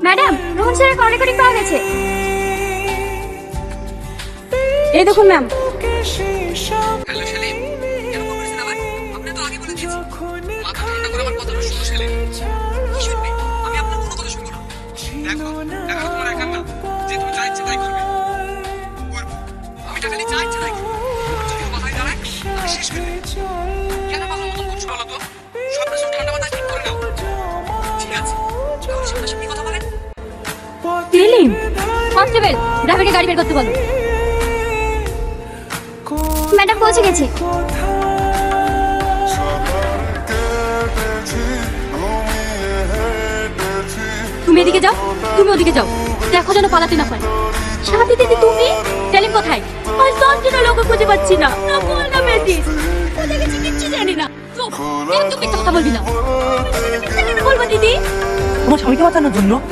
Madam, Rohan স্যারের call recording পাওয়া গেছে। এই দেখুন ম্যাম। হ্যালো সেলিম, কেন ফোন করেছেন আবার? আপনি তো আগে বলে দিয়েছি। মাথা ঠান্ডা করে আমার কথাটা শুনো সেলিম। কি শুনবে? আমি আপনার কোনো কথা শুনবো না। দেখো, টাকা তোমার একার না, যে তুমি যা ইচ্ছে তাই করবে। করবো। আমি টাকা নিয়ে যা ইচ্ছে তাই করবো। আর যদি ও মাথায় দাঁড়ায়, আমি শেষ করে দেবো। কেন পাগল মতন করছো বলো তো? সবটা সব ঠান্ডা মাথায় ঠিক করে নাও। ঠিক আছে, তাহলে সামনাসামনি কথা বলেন। সেলিম, কনস্টেবল, ড্রাইভারকে গাড়ি বের করতে বলো। ম্যাডাম পৌঁছে গেছে। তুমি এদিকে যাও, তুমি ওদিকে যাও, দেখো যেন পালাতে না পারে। সাথী দিদি তুমি? সেলিম কোথায়? আর সঞ্জনা লোক খুঁজে পাচ্ছি না। না বল না মেয়েটিস, কোথায় গেছে কিচ্ছু জানি না। চুপ, একদম মিথ্যা কথা বলবি না। বলবো দিদি, তোমার স্বামীকে বাঁচানোর জন্য